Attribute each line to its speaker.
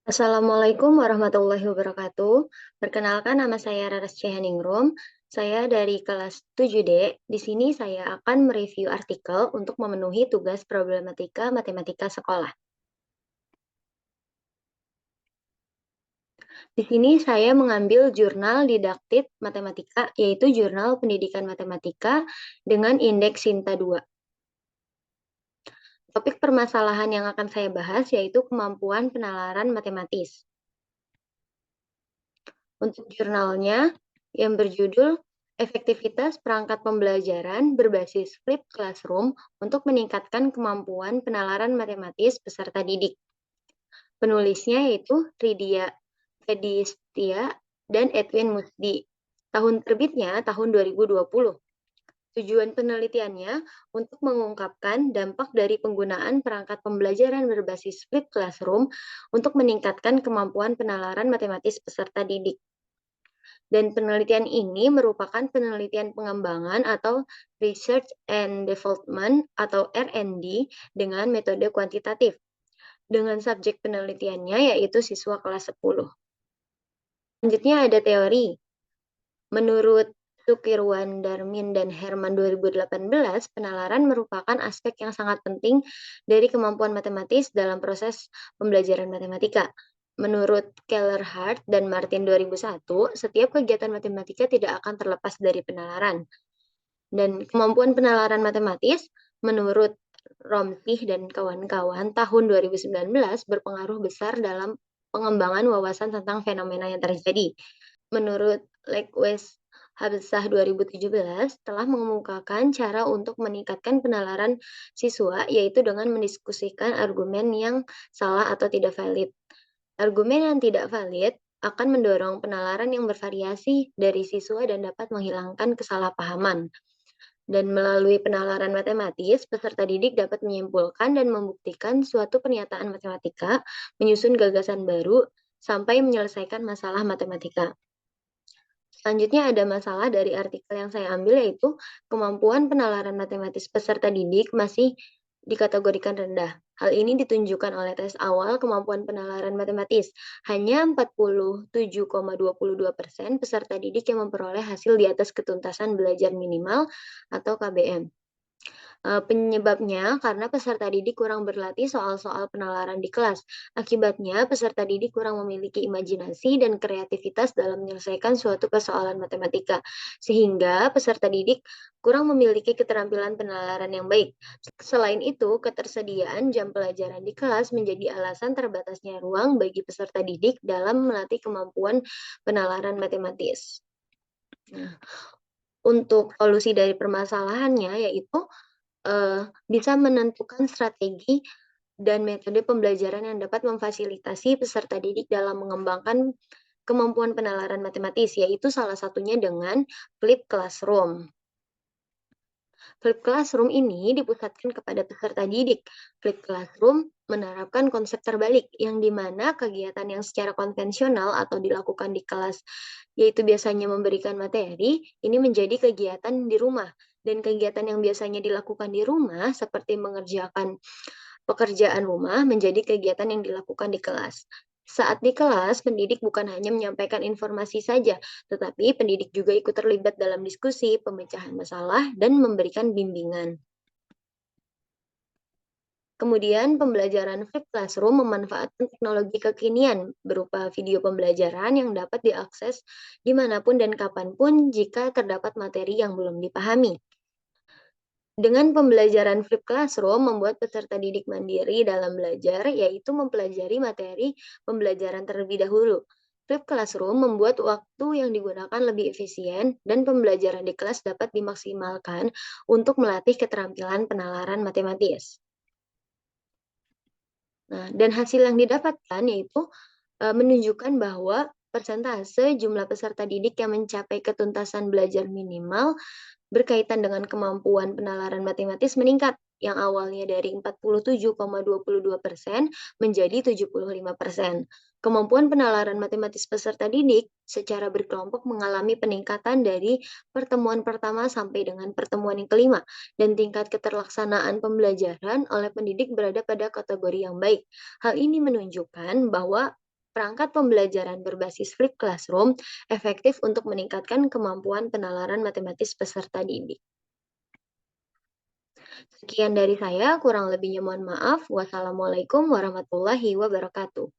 Speaker 1: Assalamualaikum warahmatullahi wabarakatuh. Perkenalkan nama saya Raras Cihaningrum. Saya dari kelas 7D. Di sini saya akan mereview artikel untuk memenuhi tugas problematika matematika sekolah. Di sini saya mengambil jurnal didaktik matematika, yaitu jurnal pendidikan matematika dengan indeks Sinta 2. Topik permasalahan yang akan saya bahas yaitu kemampuan penalaran matematis. Untuk jurnalnya yang berjudul Efektivitas Perangkat Pembelajaran Berbasis Flipped Classroom untuk Meningkatkan Kemampuan Penalaran Matematis Peserta Didik. Penulisnya yaitu Ridia Fedistia dan Edwin Musdi. Tahun terbitnya tahun 2020. Tujuan penelitiannya untuk mengungkapkan dampak dari penggunaan perangkat pembelajaran berbasis flipped classroom untuk meningkatkan kemampuan penalaran matematis peserta didik. Dan penelitian ini merupakan penelitian pengembangan atau Research and Development atau R&D dengan metode kuantitatif. Dengan subjek penelitiannya yaitu siswa kelas 10. Selanjutnya ada teori. Menurut Sukirwan, Darmin, dan Herman 2018, penalaran merupakan aspek yang sangat penting dari kemampuan matematis dalam proses pembelajaran matematika. Menurut Kellerhart dan Martin 2001, setiap kegiatan matematika tidak akan terlepas dari penalaran. Dan kemampuan penalaran matematis, menurut Romsey dan kawan-kawan, tahun 2019 berpengaruh besar dalam pengembangan wawasan tentang fenomena yang terjadi. Menurut Lakewest Habsah 2017 telah mengemukakan cara untuk meningkatkan penalaran siswa, yaitu dengan mendiskusikan argumen yang salah atau tidak valid. Argumen yang tidak valid akan mendorong penalaran yang bervariasi dari siswa dan dapat menghilangkan kesalahpahaman. Dan melalui penalaran matematis, peserta didik dapat menyimpulkan dan membuktikan suatu pernyataan matematika, menyusun gagasan baru, sampai menyelesaikan masalah matematika. Selanjutnya ada masalah dari artikel yang saya ambil yaitu kemampuan penalaran matematis peserta didik masih dikategorikan rendah. Hal ini ditunjukkan oleh tes awal kemampuan penalaran matematis. Hanya 47,22% peserta didik yang memperoleh hasil di atas ketuntasan belajar minimal atau KBM. Penyebabnya karena peserta didik kurang berlatih soal-soal penalaran di kelas. Akibatnya, peserta didik kurang memiliki imajinasi dan kreativitas dalam menyelesaikan suatu persoalan matematika, sehingga peserta didik kurang memiliki keterampilan penalaran yang baik. Selain itu, ketersediaan jam pelajaran di kelas menjadi alasan terbatasnya ruang bagi peserta didik dalam melatih kemampuan penalaran matematis. Nah, untuk solusi dari permasalahannya yaitu bisa menentukan strategi dan metode pembelajaran yang dapat memfasilitasi peserta didik dalam mengembangkan kemampuan penalaran matematis, yaitu salah satunya dengan Flipped Classroom. Flipped Classroom ini dipusatkan kepada peserta didik. Flipped Classroom menerapkan konsep terbalik, yang dimana kegiatan yang secara konvensional atau dilakukan di kelas, yaitu biasanya memberikan materi, ini menjadi kegiatan di rumah. Dan kegiatan yang biasanya dilakukan di rumah, seperti mengerjakan pekerjaan rumah, menjadi kegiatan yang dilakukan di kelas. Saat di kelas, pendidik bukan hanya menyampaikan informasi saja, tetapi pendidik juga ikut terlibat dalam diskusi, pemecahan masalah, dan memberikan bimbingan. Kemudian, pembelajaran flipped classroom memanfaatkan teknologi kekinian berupa video pembelajaran yang dapat diakses dimanapun dan kapanpun jika terdapat materi yang belum dipahami. Dengan pembelajaran flipped classroom membuat peserta didik mandiri dalam belajar, yaitu mempelajari materi pembelajaran terlebih dahulu. Flipped classroom membuat waktu yang digunakan lebih efisien dan pembelajaran di kelas dapat dimaksimalkan untuk melatih keterampilan penalaran matematis. Nah, dan hasil yang didapatkan yaitu menunjukkan bahwa persentase jumlah peserta didik yang mencapai ketuntasan belajar minimal berkaitan dengan kemampuan penalaran matematis meningkat, yang awalnya dari 47,22% menjadi 75%. Kemampuan penalaran matematis peserta didik secara berkelompok mengalami peningkatan dari pertemuan pertama sampai dengan pertemuan yang kelima, dan tingkat keterlaksanaan pembelajaran oleh pendidik berada pada kategori yang baik. Hal ini menunjukkan bahwa perangkat pembelajaran berbasis flipped classroom efektif untuk meningkatkan kemampuan penalaran matematis peserta didik. Sekian dari saya, kurang lebihnya mohon maaf. Wassalamualaikum warahmatullahi wabarakatuh.